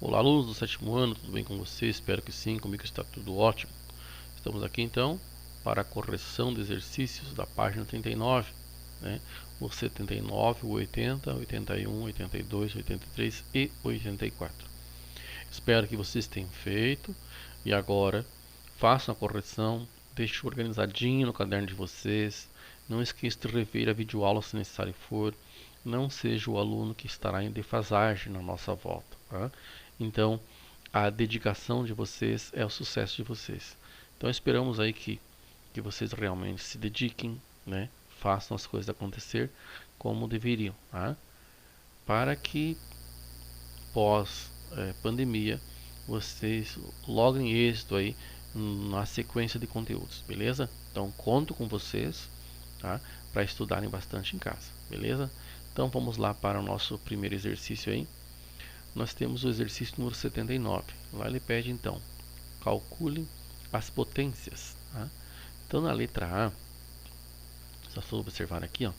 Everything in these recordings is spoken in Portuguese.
Olá, alunos do sétimo ano, tudo bem com vocês? Espero que sim, comigo está tudo ótimo. Estamos aqui então para a correção de exercícios da página 39, né? O 79, o 80, 81, 82, 83 e 84. Espero que vocês tenham feito e agora façam a correção, deixem organizadinho no caderno de vocês. Não esqueça de rever a videoaula se necessário for. Não seja o aluno que estará em defasagem na nossa volta, tá? Então, a dedicação de vocês é o sucesso de vocês. Então, esperamos aí que vocês realmente se dediquem, né? Façam as coisas acontecer como deveriam, tá? Para que pós pandemia vocês logrem êxito aí na sequência de conteúdos, beleza? Então, conto com vocês, tá? Para estudarem bastante em casa, beleza? Então, vamos lá para o nosso primeiro exercício aí. Nós temos o exercício número 79. Lá ele pede então, calcule as potências. Tá? Então na letra A, só observar aqui, ó,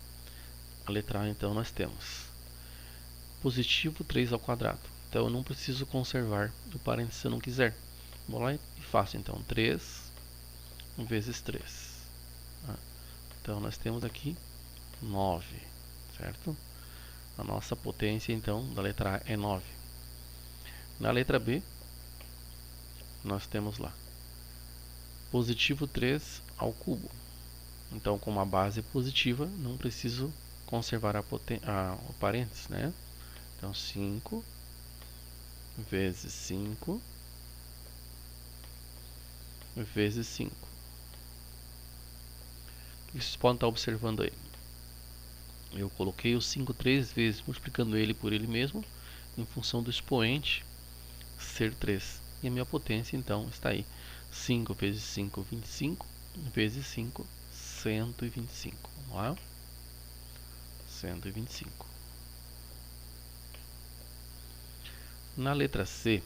a letra A então nós temos positivo 3 ao quadrado. Então eu não preciso conservar o parênteses se eu não quiser. Vou lá e faço então 3 vezes 3. Tá? Então nós temos aqui 9, certo? A nossa potência então da letra A é 9. Na letra B, nós temos lá positivo 3 ao cubo. Então, como a base é positiva, não preciso conservar o parênteses, né? Então, 5 vezes 5 vezes 5. O que vocês podem estar observando aí? Eu coloquei o 5 3 vezes, multiplicando ele por ele mesmo, em função do expoente ser 3. E a minha potência, então, está aí. 5 vezes 5, 25, vezes 5, 125. Vamos lá? 125. Na letra C,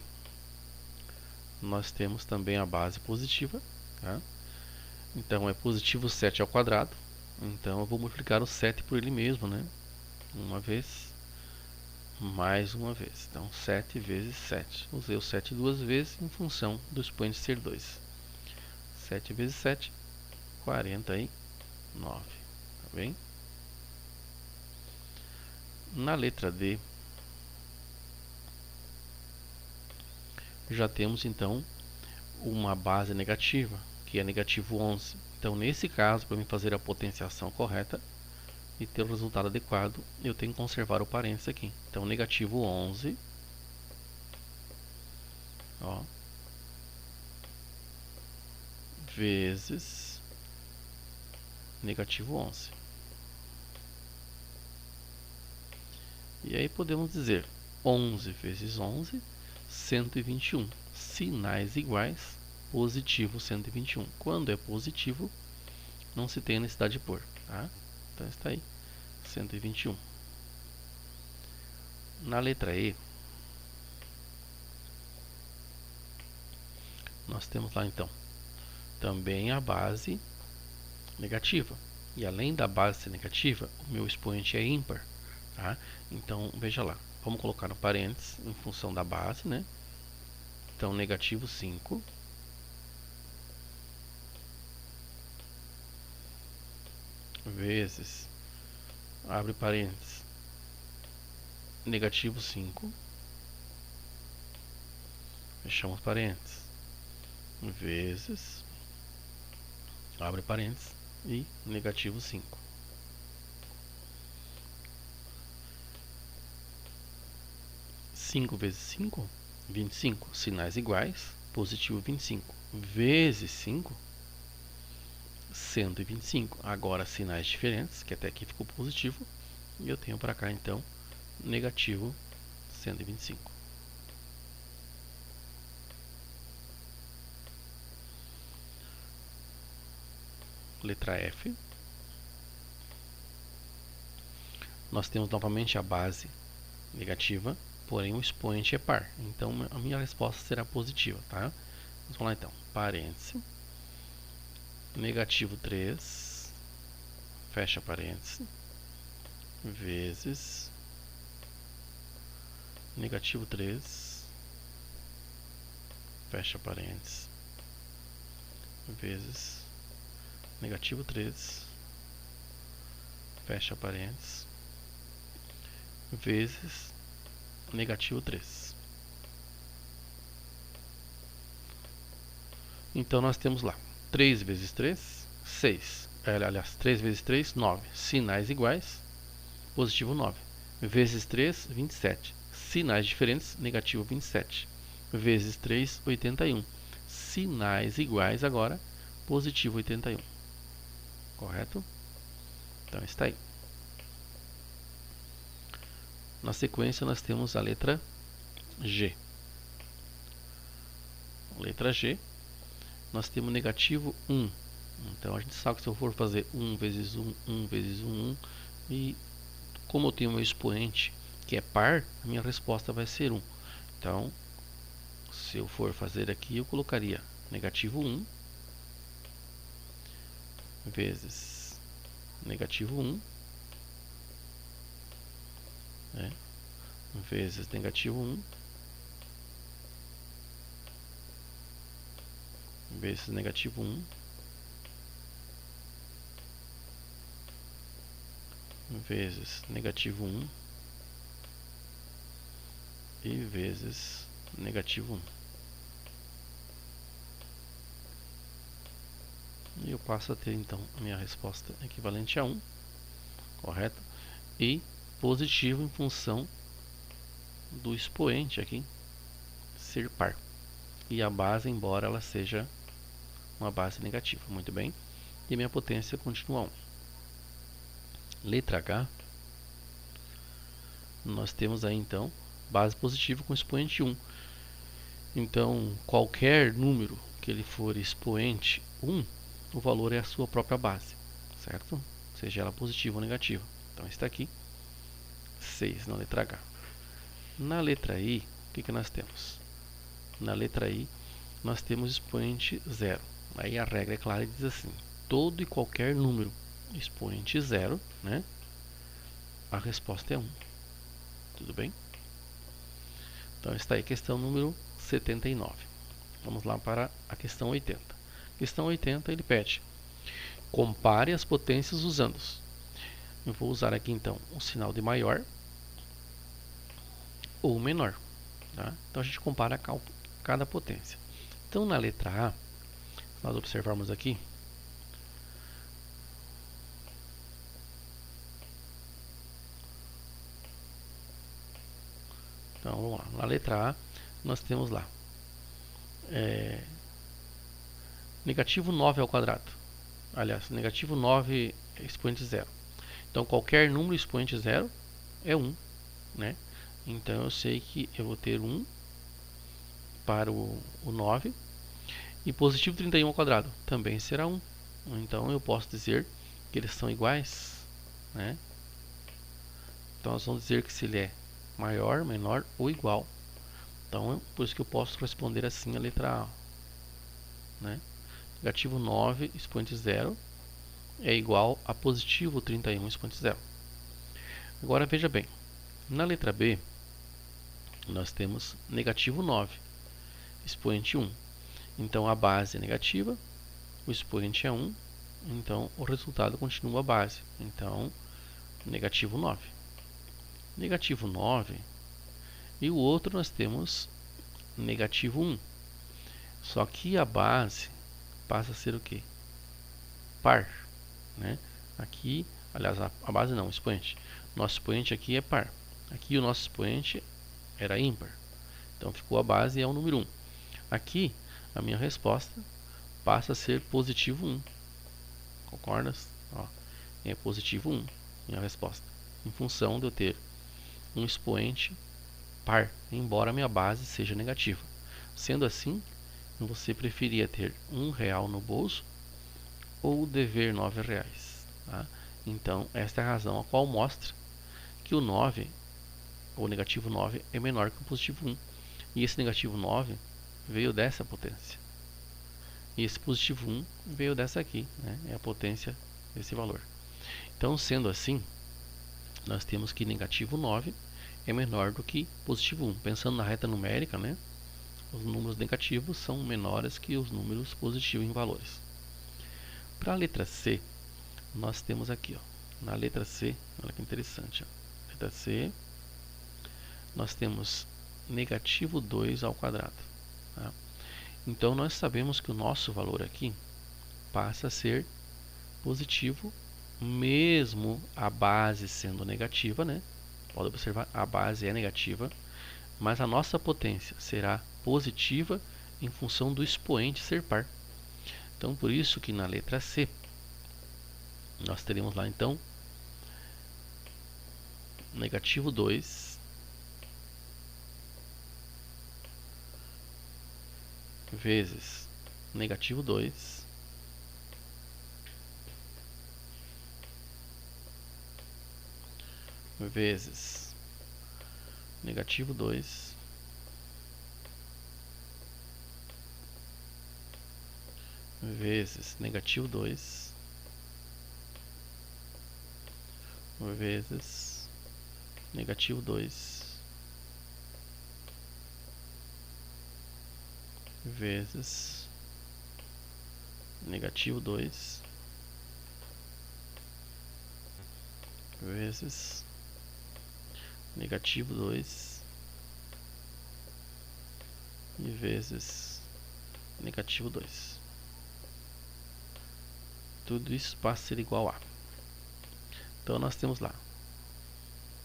nós temos também a base positiva, tá? Então é positivo 7 ao quadrado. Então eu vou multiplicar o 7 por ele mesmo, né? Uma vez, mais uma vez. Então 7 vezes 7. Usei o 7 duas vezes em função do expoente ser 2. 7 vezes 7, 49. Tá bem? Na letra D, já temos então uma base negativa, que é negativo 11. Então nesse caso, para mim fazer a potenciação correta e ter o resultado adequado, eu tenho que conservar o parênteses aqui. Então negativo 11, ó, vezes negativo 11. E aí podemos dizer 11 vezes 11, 121. Sinais iguais, positivo 121. Quando é positivo, não se tem a necessidade de pôr, tá? Então está aí, 121. Na letra E, nós temos lá então também a base negativa. E além da base ser negativa, o meu expoente é ímpar, tá? Então veja lá, vamos colocar no parênteses em função da base, né? Então negativo 5 vezes, abre parênteses, negativo 5, fechamos parênteses, vezes, abre parênteses, e negativo 5. Cinco vezes 5, 25. Sinais iguais, positivo 25. Vezes 5, 125. Agora sinais diferentes, que até aqui ficou positivo, e eu tenho para cá então negativo 125. Letra F. Nós temos novamente a base negativa, porém o expoente é par. Então a minha resposta será positiva, tá? Vamos lá então. Parêntese. Negativo 3, fecha parêntese, vezes negativo 3, fecha parênteses, vezes negativo 3, fecha parênteses, vezes negativo 3. Então nós temos lá 3 vezes 3, 6. Aliás, 3 vezes 3, 9. Sinais iguais, positivo 9. Vezes 3, 27. Sinais diferentes, negativo 27. Vezes 3, 81. Sinais iguais agora, positivo 81. Correto? Então está aí. Na sequência nós temos a letra G. Letra G, nós temos negativo 1. Então a gente sabe que se eu for fazer 1 vezes 1, 1 vezes 1, 1, e como eu tenho meu expoente que é par, a minha resposta vai ser 1. Então, se eu for fazer aqui, eu colocaria negativo 1 vezes negativo 1, né, vezes negativo 1 vezes negativo 1 vezes negativo 1 e vezes negativo 1. E eu passo a ter então a minha resposta equivalente a 1, correto? E positivo em função do expoente aqui ser par. E a base, embora ela seja uma base negativa. Muito bem. E a minha potência continua 1. Letra H, nós temos aí então base positiva com expoente 1. Então, qualquer número que ele for expoente 1, o valor é a sua própria base, certo? Seja ela positiva ou negativa. Então, está aqui 6 na letra H. Na letra I, o que nós temos? Na letra I, nós temos expoente 0. Aí a regra é clara e diz assim: todo e qualquer número expoente 0, né? A resposta é 1. Tudo bem? Então está aí a questão número 79. Vamos lá para a questão 80. Questão 80, ele pede: compare as potências usando-os. Eu vou usar aqui então o sinal de maior ou menor. Tá? Então a gente compara cada potência. Então na letra A, nós observarmos aqui, então vamos lá, na letra A nós temos lá negativo 9 ao quadrado, aliás, negativo 9 expoente 0. Então qualquer número expoente 0 é 1, né? Então eu sei que eu vou ter 1 para o 9, e positivo 31 ao quadrado também será 1. Então eu posso dizer que eles são iguais, né? Então nós vamos dizer que se ele é maior, menor ou igual. Então por isso que eu posso responder assim a letra A, né? Negativo 9 expoente 0 é igual a positivo 31 expoente 0. Agora veja bem, na letra B nós temos negativo 9 expoente 1. Então a base é negativa, o expoente é 1, então o resultado continua a base. Então negativo 9. Negativo 9, e o outro nós temos negativo 1. Só que a base passa a ser o que? Par, né? Aqui, aliás, a base não, o expoente. Nosso expoente aqui é par. Aqui o nosso expoente era ímpar. Então ficou a base e é o número 1. Aqui, a minha resposta passa a ser positivo 1. Concordas? Ó, é positivo 1, minha resposta. Em função de eu ter um expoente par, embora a minha base seja negativa. Sendo assim, você preferia ter R$1 no bolso ou dever R$9? Tá? Então, esta é a razão a qual mostra que o 9, ou negativo 9, é menor que o positivo 1. E esse negativo 9 veio dessa potência. E esse positivo 1 veio dessa aqui, né? É a potência desse valor. Então, sendo assim, nós temos que negativo 9 é menor do que positivo 1. Pensando na reta numérica, né? Os números negativos são menores que os números positivos em valores. Para a letra C, nós temos aqui, ó, na letra C, olha que interessante, ó, letra C, nós temos negativo 2 ao quadrado. Tá? Então, nós sabemos que o nosso valor aqui passa a ser positivo, mesmo a base sendo negativa, né? Pode observar, a base é negativa, mas a nossa potência será positiva em função do expoente ser par. Então, por isso que na letra C, nós teremos lá, então, negativo 2 vezes negativo 2 vezes negativo 2 vezes negativo 2 vezes negativo 2 vezes negativo 2 vezes negativo 2 e vezes negativo 2. Tudo isso passa a ser igual a. Então nós temos lá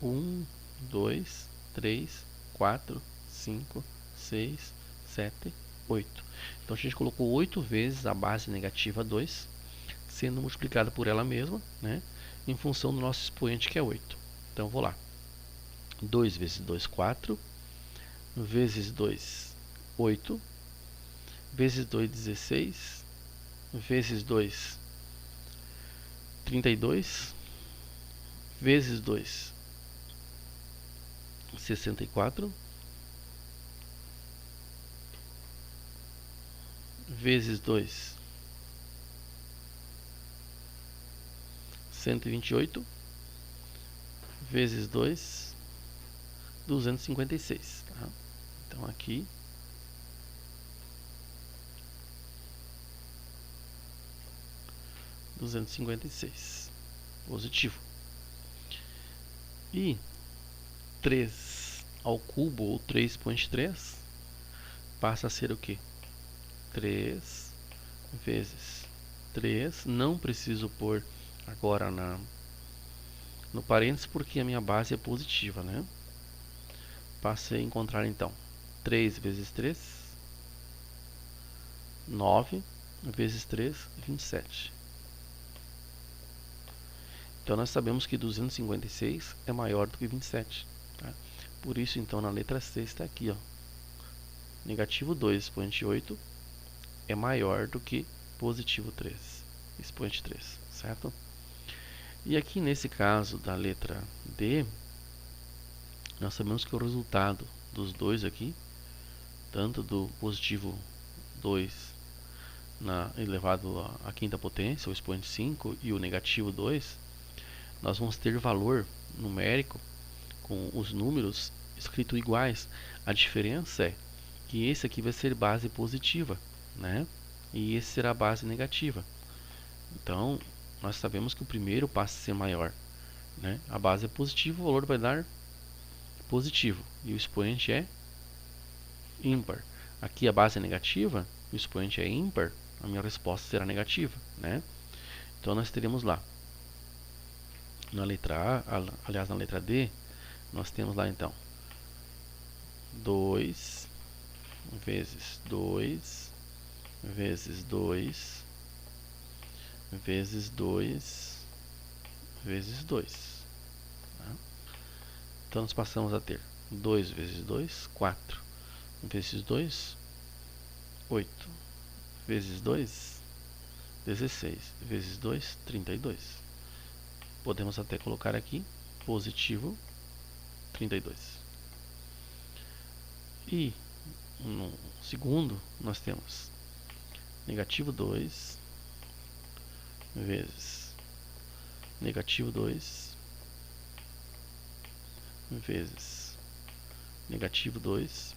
1, 2, 3, 4, 5, 6, 7, 8. Então a gente colocou 8 vezes a base negativa 2, sendo multiplicada por ela mesma, né, em função do nosso expoente que é 8. Então vou lá. 2 vezes 2, 4. Vezes 2, 8. Vezes 2, 16. Vezes 2, 32. Vezes 2, 64. Vezes 2, 128. Vezes 2, 256. Tá? Então aqui positivo. E 3 ao cubo, ou 3.3, passa a ser o que? 3 vezes 3. Não preciso pôr agora no parênteses, porque a minha base é positiva, né? Passei a encontrar então 3 vezes 3, 9 vezes 3, 27. Então nós sabemos que 256 é maior do que 27. Tá? Por isso então na letra C está aqui, ó, negativo 2 expoente 8 é maior do que positivo 3 expoente 3, certo? E aqui nesse caso da letra D, nós sabemos que o resultado dos dois aqui, tanto do positivo 2 elevado à quinta potência, o expoente 5, e o negativo 2, nós vamos ter valor numérico com os números escritos iguais. A diferença é que esse aqui vai ser base positiva, né? E esse será base negativa. Então, nós sabemos que o primeiro passa a ser maior, né? A base é positiva, o valor vai dar positivo e o expoente é ímpar. Aqui a base é negativa, o expoente é ímpar, a minha resposta será negativa, né? Então nós teremos lá na letra A, aliás na letra D, nós temos lá então 2 vezes 2 vezes 2 vezes 2 vezes 2. Tá? Então nós passamos a ter 2 vezes 2, 4 vezes 2, 8 vezes 2, 16 vezes 2, 32. Podemos até colocar aqui positivo 32. E no segundo nós temos negativo 2 vezes negativo 2 vezes negativo 2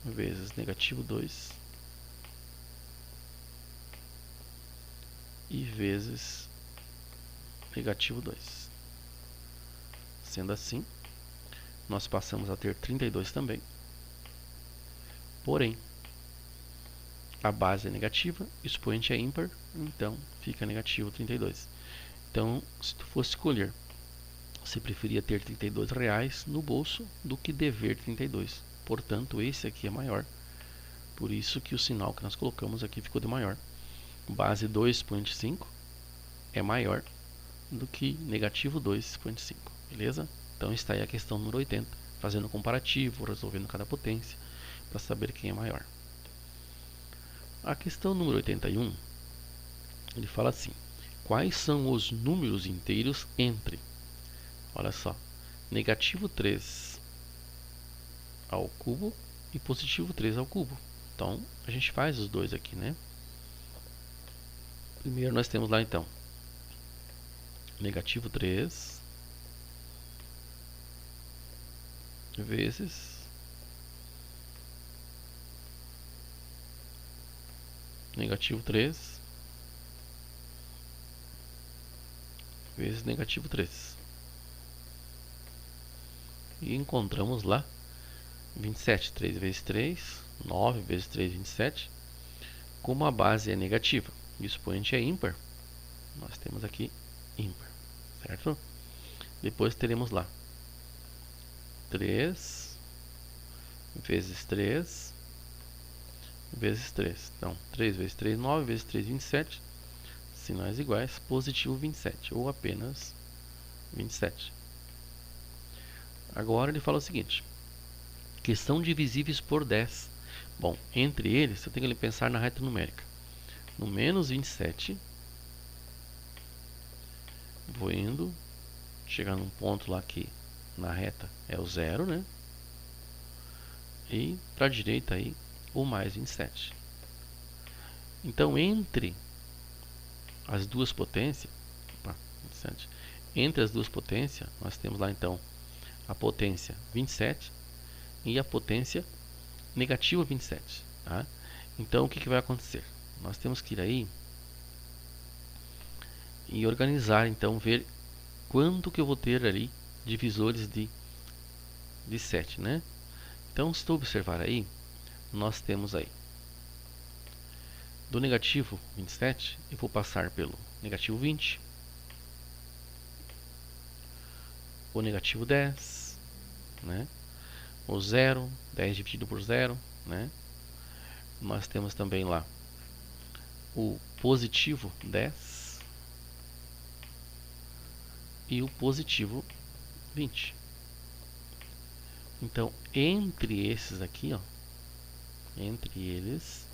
vezes negativo 2 e vezes negativo 2. Sendo assim, nós passamos a ter 32 também. Porém, a base é negativa, o expoente é ímpar, então fica negativo 32. Então, se tu fosse escolher, você preferia ter R$32 no bolso do que dever 32. Portanto, esse aqui é maior. Por isso que o sinal que nós colocamos aqui ficou de maior. Base 2, expoente 5 é maior do que negativo 2, expoente 5. Beleza? Então está aí a questão número 80, fazendo comparativo, resolvendo cada potência, para saber quem é maior. A questão número 81, ele fala assim: quais são os números inteiros entre, olha só, negativo 3 ao cubo e positivo 3 ao cubo. Então, a gente faz os dois aqui, né? Primeiro nós temos lá então, negativo 3 vezes negativo 3 vezes negativo 3. E encontramos lá 27, 3 vezes 3, 9 vezes 3, 27. Como a base é negativa e o expoente é ímpar, nós temos aqui ímpar, certo? Depois teremos lá 3 vezes 3 vezes 3. Então, 3 vezes 3, 9 vezes 3, 27. Sinais iguais, positivo 27, ou apenas 27. Agora ele fala o seguinte: que são divisíveis por 10. Bom, entre eles, eu tenho que pensar na reta numérica. No menos 27, vou indo, chegar num ponto lá que na reta é o 0, né? E para a direita aí, o mais 27. Então, entre as duas potências, entre as duas potências, nós temos lá então a potência 27 e a potência negativa 27. Tá? Então, o que vai acontecer? Nós temos que ir aí e organizar, então, ver quanto que eu vou ter ali divisores de 7, né? Então, se tu observar aí, nós temos aí do negativo 27, eu vou passar pelo negativo 20, o negativo 10, né? O 0, 10 dividido por 0, né? Nós temos também lá o positivo 10 e o positivo 20. Então, entre esses aqui, ó, entre eles,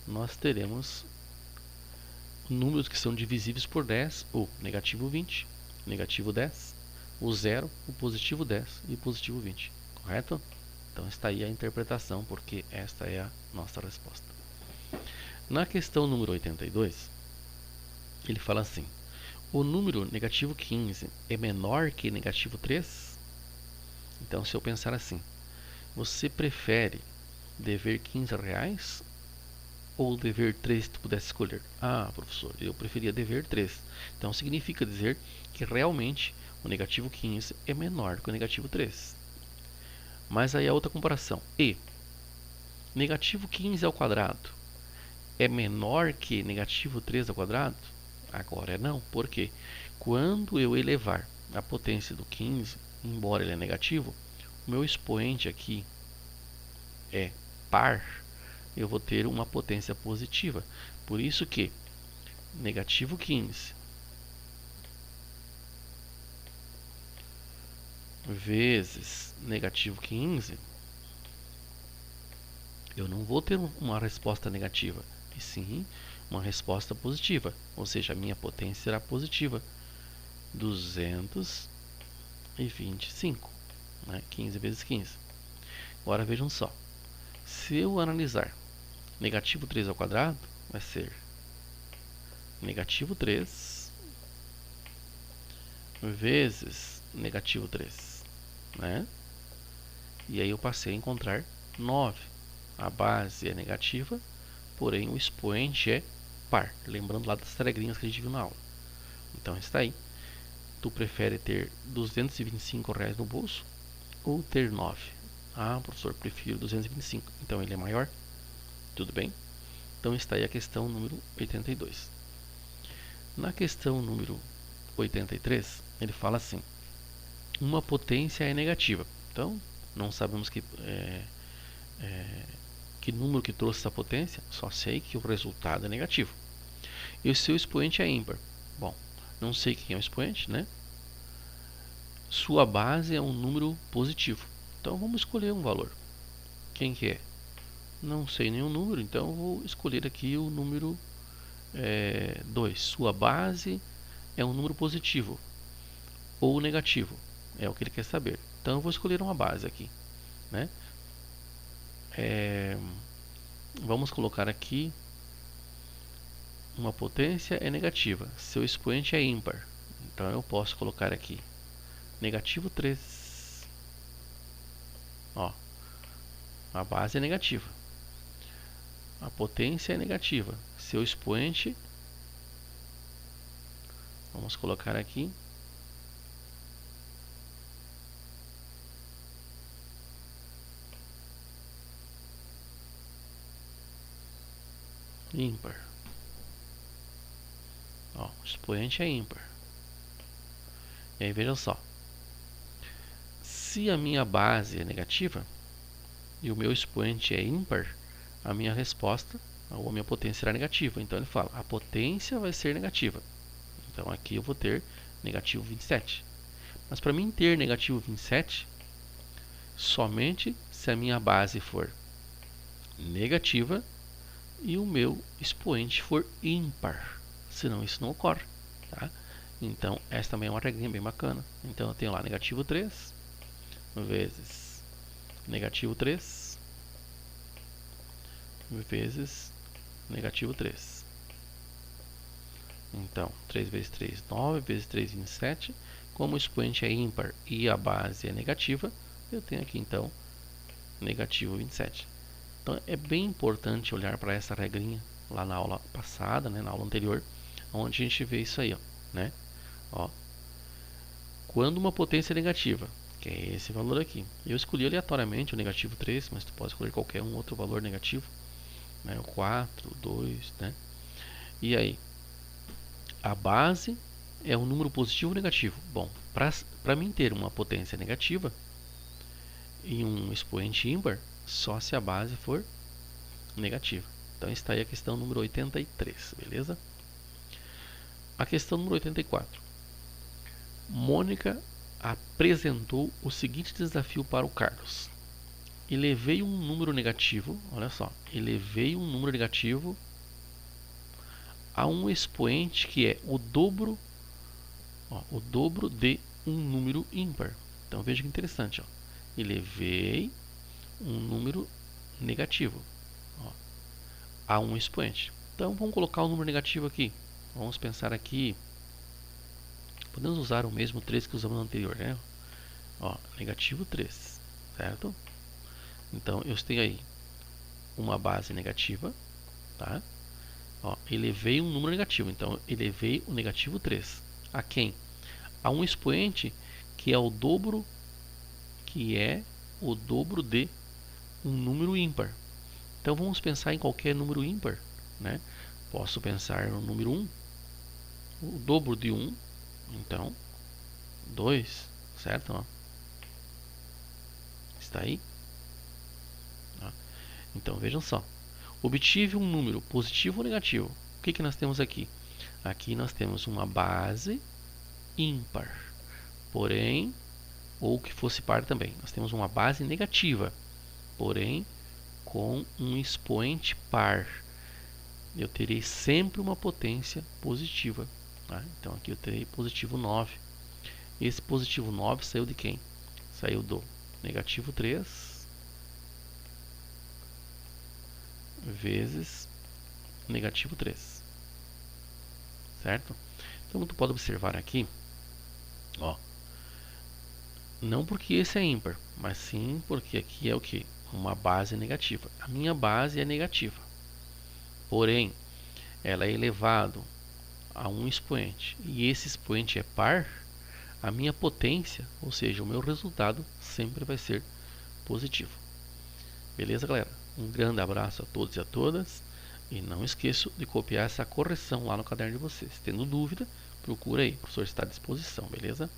nós teremos números que são divisíveis por 10, o negativo 20, o negativo 10, o 0, o positivo 10 e o positivo 20. Correto? Então está aí a interpretação, porque esta é a nossa resposta. Na questão número 82, ele fala assim: o número negativo 15 é menor que negativo 3? Então, se eu pensar assim, você prefere dever R$15 ou dever 3 se tu pudesse escolher? Ah, professor, eu preferia dever 3. Então, significa dizer que realmente o negativo 15 é menor que o negativo 3. Mas aí a outra comparação. E negativo 15 ao quadrado é menor que negativo 3 ao quadrado? Agora é não. Por quê? Quando eu elevar a potência do 15, embora ele é negativo, o meu expoente aqui é par, eu vou ter uma potência positiva. Por isso que negativo 15 vezes negativo 15, eu não vou ter uma resposta negativa, e sim uma resposta positiva. Ou seja, a minha potência será positiva. 225, né? 15 vezes 15. Agora vejam só. Se eu analisar negativo 3 ao quadrado, vai ser negativo 3 vezes negativo 3, né? E aí eu passei a encontrar 9. A base é negativa, porém o expoente é par. Lembrando lá das regrinhas que a gente viu na aula. Então está aí. Tu prefere ter R$225 no bolso ou ter 9? Ah, professor, prefiro 225. Então ele é maior? Tudo bem? Então está aí a questão número 82. Na questão número 83, ele fala assim: uma potência é negativa. Então, não sabemos que número que trouxe essa potência, só sei que o resultado é negativo. E o seu expoente é ímpar. Bom, não sei quem é o expoente, né? Sua base é um número positivo. Então vamos escolher um valor. Quem que é? Não sei nenhum número, então vou escolher aqui o número 2. Sua base é um número positivo ou negativo. É o que ele quer saber. Então eu vou escolher uma base aqui, né? Vamos colocar aqui uma potência é negativa. Seu expoente é ímpar. Então eu posso colocar aqui negativo 3. Ó, a base é negativa. A potência é negativa. Seu expoente, vamos colocar aqui ímpar. Ó, o expoente é ímpar. E aí vejam só. Se a minha base é negativa e o meu expoente é ímpar, a minha resposta ou a minha potência será negativa. Então ele fala, a potência vai ser negativa. Então aqui eu vou ter negativo 27. Mas para mim ter negativo 27, somente se a minha base for negativa e o meu expoente for ímpar. Senão isso não ocorre. Tá? Então essa também é uma regrinha bem bacana. Então eu tenho lá negativo 3 vezes negativo 3 vezes negativo 3. Então 3 vezes 3, 9 vezes 3, 27. Como o expoente é ímpar e a base é negativa, eu tenho aqui então negativo 27. Então é bem importante olhar para essa regrinha lá na aula passada, né, na aula anterior, onde a gente vê isso aí, ó, né? Ó, quando uma potência é negativa, que é esse valor aqui, eu escolhi aleatoriamente o negativo 3, mas tu pode escolher qualquer um outro valor negativo, né, o 4, o 2, né? E aí, a base é um número positivo ou negativo? Bom, para mim ter uma potência negativa e um expoente ímpar, só se a base for negativa. Então está aí a questão número 83, beleza? A questão número 84. Mônica apresentou o seguinte desafio para o Carlos. Elevei um número negativo, olha só, elevei um número negativo a um expoente que é o dobro de um número ímpar. Então veja que interessante, ó. Elevei um número negativo, ó, a um expoente. Então vamos colocar o número negativo aqui. Vamos pensar aqui. Podemos usar o mesmo 3 que usamos no anterior, né? Ó, negativo 3, certo? Então eu tenho aí uma base negativa, tá? Ó, elevei um número negativo, então elevei o negativo 3. A quem? A um expoente que é o dobro de um número ímpar. Então vamos pensar em qualquer número ímpar, né? Posso pensar no número 1, o dobro de 1, então 2, certo? Ó. Está aí? Ó. Então vejam só. Obtive um número positivo ou negativo. O que nós temos aqui? Aqui nós temos uma base ímpar. Porém, ou que fosse par também. Nós temos uma base negativa. Porém, com um expoente par. Eu terei sempre uma potência positiva. Tá? Então aqui eu terei positivo 9. Esse positivo 9 saiu de quem? Saiu do negativo 3 vezes negativo 3. Certo? Então tu pode observar aqui, ó, não porque esse é ímpar, mas sim porque aqui é o que? uma base negativa. A minha base é negativa, porém ela é elevado a um expoente e esse expoente é par, a minha potência, ou seja, o meu resultado sempre vai ser positivo. Beleza, galera? Um grande abraço a todos e a todas e não esqueça de copiar essa correção lá no caderno de vocês. Tendo dúvida, procura aí, o professor está à disposição, beleza?